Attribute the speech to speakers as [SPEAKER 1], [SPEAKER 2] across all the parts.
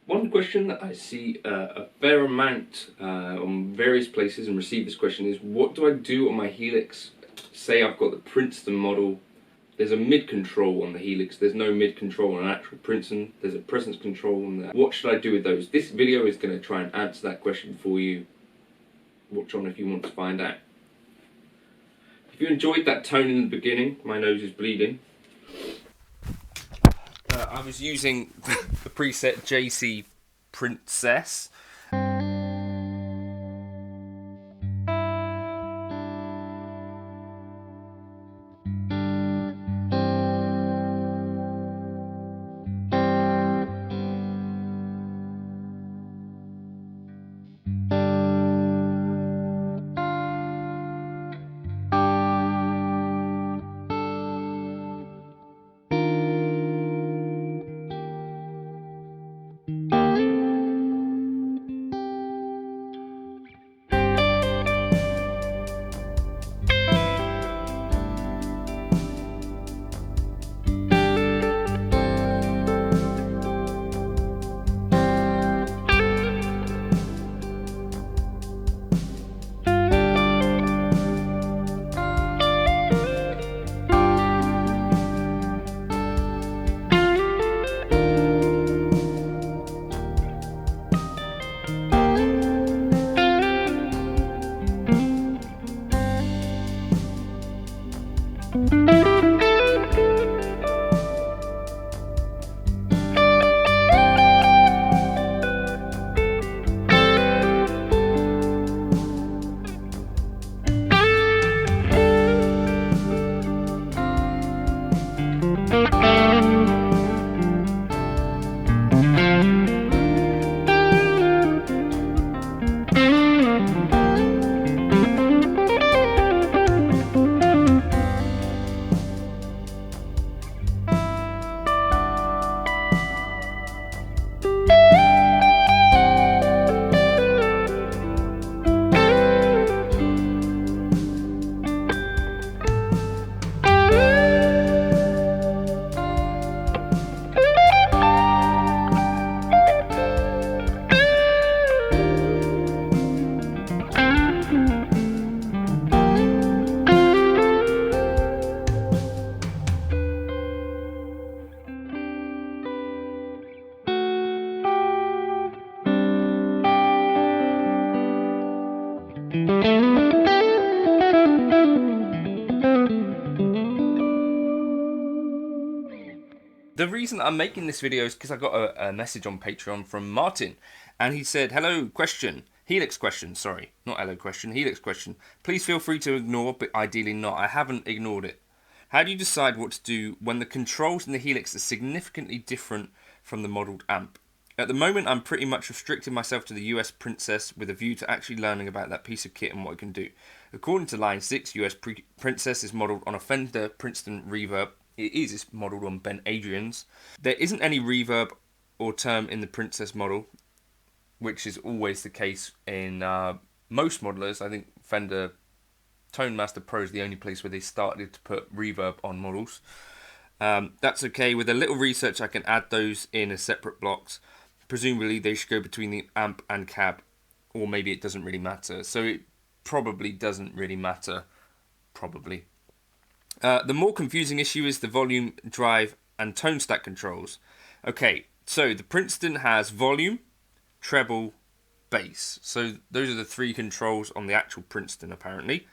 [SPEAKER 1] One question that I see a fair amount on various places and receive this question is, what do I do on my Helix? Say I've got the Princeton model. There's a mid control on the Helix. There's no mid control on an actual Princeton. There's a presence control on that. What should I do with those? This video is going to try and answer that question for you. Watch on if you want to find out. If you enjoyed that tone in the beginning, my nose is bleeding. I was using the preset JC Princess. The reason I'm making this video is because I got a message on Patreon from Martin, and he said, hello, question, Helix question, sorry, not hello question, Helix question. Please feel free to ignore, but ideally not. I haven't ignored it. How do you decide what to do when the controls in the Helix are significantly different from the modelled amp? At the moment, I'm pretty much restricting myself to the US Princess with a view to actually learning about that piece of kit and what it can do. According to Line 6, US Princess is modelled on a Fender Princeton Reverb. It's modelled on Ben Adrian's. There isn't any reverb or term in the Princess model, which is always the case in most modelers. I think Fender Tone Master Pro is the only place where they started to put reverb on models. That's okay. With a little research, I can add those in as separate blocks. Presumably, they should go between the amp and cab, or maybe it doesn't really matter. So it probably doesn't really matter. Probably. The more confusing issue is the volume, drive, and tone stack controls. Okay, so the Princeton has volume, treble, bass. So those are the three controls on the actual Princeton, apparently.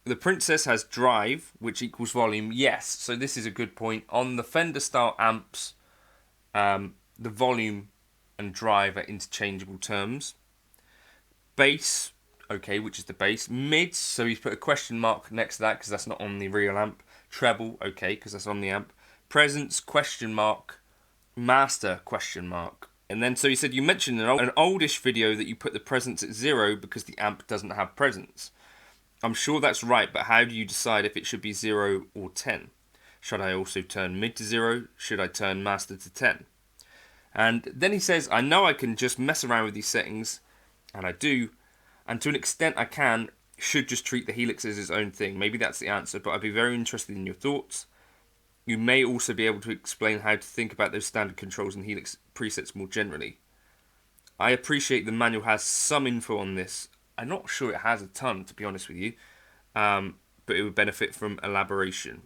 [SPEAKER 1] The Princess has drive, which equals volume. Yes, so this is a good point. On the Fender style amps, the volume and drive are interchangeable terms. Bass, okay, which is the bass. Mids, so he's put a question mark next to that because that's not on the real amp. Treble, okay, because that's on the amp. Presence, question mark. Master, question mark. And then, so he said, you mentioned an oldish video that you put the presence at 0 because the amp doesn't have presence. I'm sure that's right, but how do you decide if it should be 0 or 10? Should I also turn mid to 0? Should I turn master to 10? And then he says, I know I can just mess around with these settings, and I do, and to an extent I should just treat the Helix as its own thing. Maybe that's the answer, but I'd be very interested in your thoughts. You may also be able to explain how to think about those standard controls and Helix presets more generally. I appreciate the manual has some info on this. I'm not sure it has a ton, to be honest with you, but it would benefit from elaboration.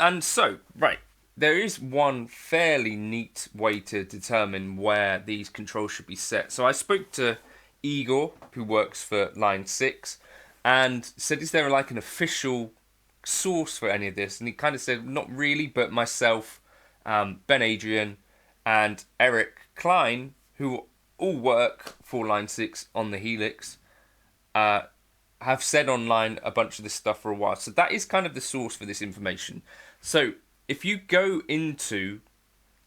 [SPEAKER 1] And so, right, there is one fairly neat way to determine where these controls should be set. So I spoke to Igor, who works for Line 6, and said, is there like an official source for any of this? And he kind of said, not really, but myself, Ben Adrian, and Eric Klein, who all work for Line 6 on the Helix, have said online a bunch of this stuff for a while. So that is kind of the source for this information. So if you go into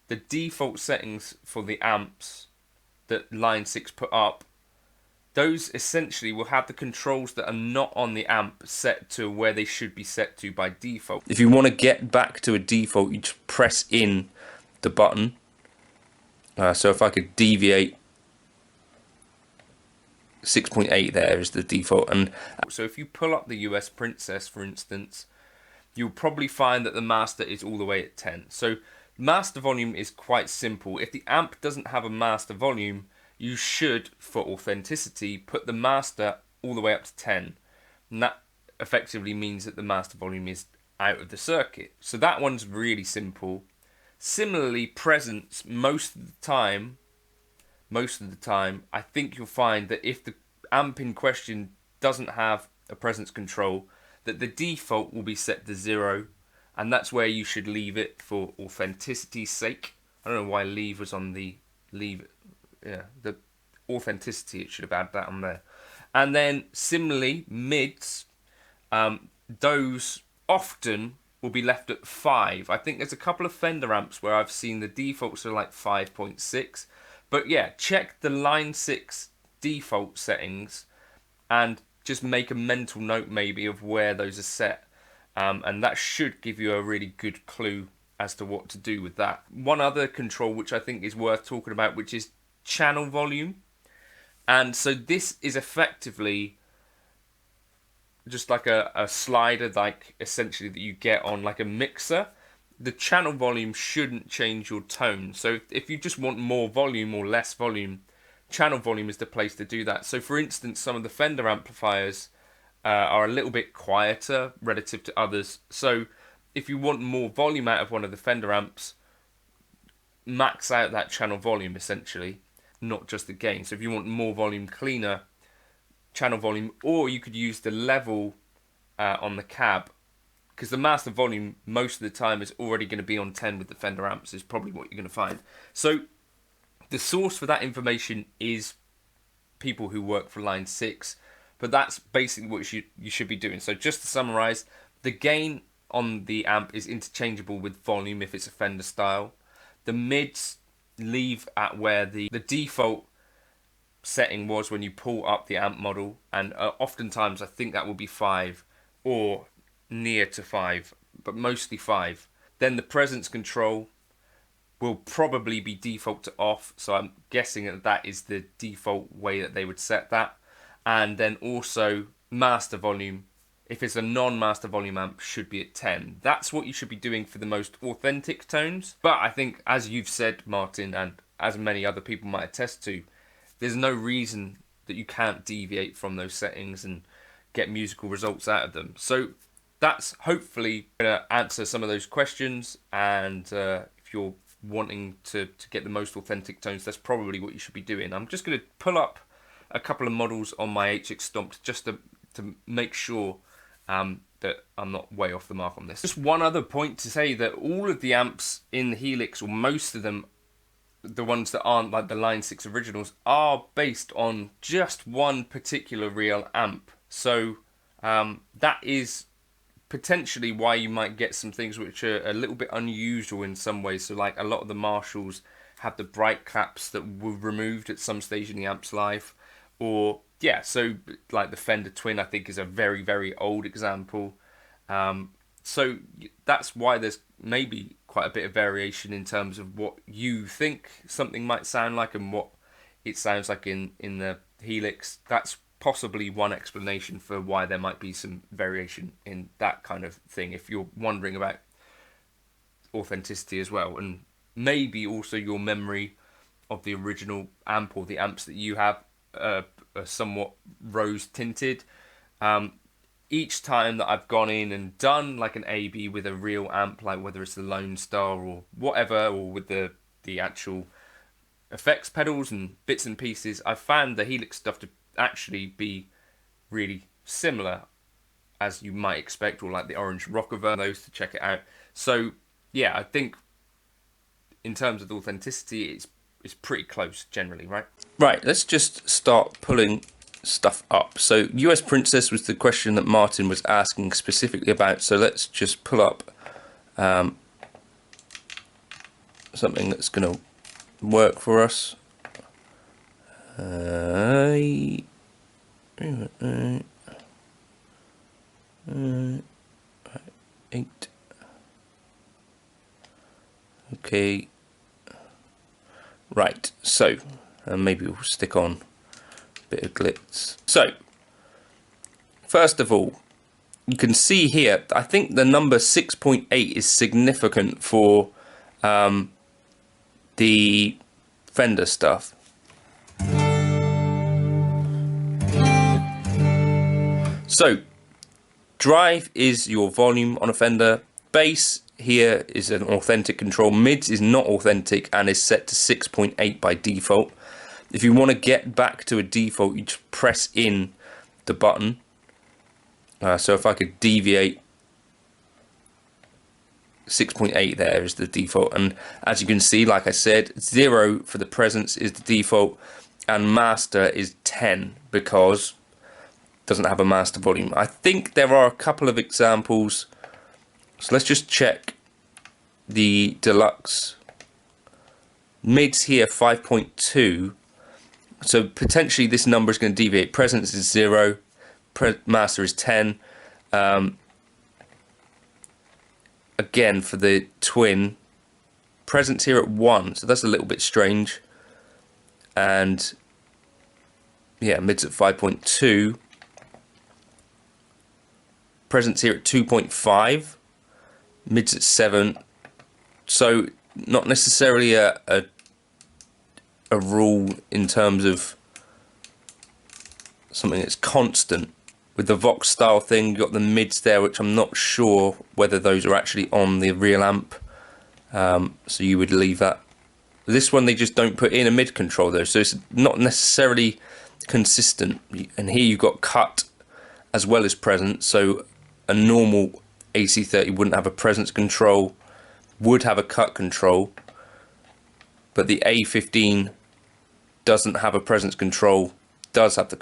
[SPEAKER 1] the default settings for the amps that Line 6 put up, those essentially will have the controls that are not on the amp set to where they should be set to by default. If you want to get back to a default, you just press in the button. So if I could deviate, 6.8 there is the default. And so if you pull up the US Princess, for instance, you'll probably find that the master is all the way at 10. So master volume is quite simple. If the amp doesn't have a master volume, you should, for authenticity, put the master all the way up to 10. And that effectively means that the master volume is out of the circuit. So that one's really simple. Similarly, presence, most of the time, I think you'll find that if the amp in question doesn't have a presence control, that the default will be set to 0, and that's where you should leave it for authenticity's sake. I don't know why leave was on the leave. Yeah, the authenticity, it should have had that on there. And then similarly, mids, those often will be left at 5. I think there's a couple of Fender amps where I've seen the defaults are like 5.6. But yeah, check the Line 6 default settings and just make a mental note maybe of where those are set. And that should give you a really good clue as to what to do with that. One other control which I think is worth talking about, which is channel volume. And so this is effectively just like a slider, like essentially that you get on like a mixer. The channel volume shouldn't change your tone. So if you just want more volume or less volume, channel volume is the place to do that. So for instance, some of the Fender amplifiers are a little bit quieter relative to others. So if you want more volume out of one of the Fender amps, max out that channel volume essentially, not just the gain. So if you want more volume, cleaner channel volume, or you could use the level on the cab, because the master volume most of the time is already going to be on 10 with the Fender amps, is probably what you're going to find. So the source for that information is people who work for Line 6, but that's basically what you should be doing. So just to summarize, the gain on the amp is interchangeable with volume if it's a Fender style. The mids leave at where the default setting was when you pull up the amp model, and oftentimes I think that will be 5 or near to 5, but mostly 5. Then the presence control will probably be default to off, so I'm guessing that that is the default way that they would set that. And then also master volume, if it's a non-master volume amp, should be at 10. That's what you should be doing for the most authentic tones. But I think, as you've said, Martin, and as many other people might attest to, there's no reason that you can't deviate from those settings and get musical results out of them. So that's hopefully going to answer some of those questions. And if you're wanting to get the most authentic tones, that's probably what you should be doing. I'm just going to pull up a couple of models on my HX Stomped just to make sure that I'm not way off the mark on this. Just one other point to say, that all of the amps in the Helix, or most of them, the ones that aren't like the Line 6 originals, are based on just one particular real amp. So that is potentially why you might get some things which are a little bit unusual in some ways. So like a lot of the Marshalls have the bright caps that were removed at some stage in the amp's life. Or yeah, so like the Fender Twin, I think, is a very, very old example. So that's why there's maybe quite a bit of variation in terms of what you think something might sound like and what it sounds like in the Helix. That's possibly one explanation for why there might be some variation in that kind of thing, if you're wondering about authenticity as well, and maybe also your memory of the original amp, or the amps that you have are somewhat rose tinted. Each time that I've gone in and done like an A/B with a real amp, like whether it's the Lone Star or whatever, or with the actual effects pedals and bits and pieces, I've found the Helix stuff to actually be really similar, as you might expect, or like the Orange Rockover, those to check it out. So yeah, I think in terms of authenticity, it's pretty close generally, right? Right, let's just start pulling stuff up. So US Princess was the question that Martin was asking specifically about, so let's just pull up something that's going to work for us. 8. Okay. Right, so maybe we'll stick on a bit of glitz. So, first of all, you can see here, I think the number 6.8 is significant for the Fender stuff. So, drive is your volume on a Fender. Bass here is an authentic control. Mids is not authentic and is set to 6.8 by default. If you want to get back to a default, you just press in the button. So if I could deviate, 6.8 there is the default, and as you can see, like I said, 0 for the presence is the default, and master is 10 because it doesn't have a master volume. I think there are a couple of examples, so let's just check the deluxe. Mids here 5.2, so potentially this number is going to deviate. Presence is 0, master is 10. Again, for the twin, presence here at 1, so that's a little bit strange. And yeah, mids at 5.2. Presence here at 2.5. Mids at 7. So not necessarily a rule in terms of something that's constant. With the Vox style thing, you've got the mids there, which I'm not sure whether those are actually on the real amp. So you would leave that. This one, they just don't put in a mid control though, so it's not necessarily consistent. And here you've got cut as well as presence, so a normal AC30 wouldn't have a presence control, would have a cut control, but the A15 doesn't have a presence control, does have the cut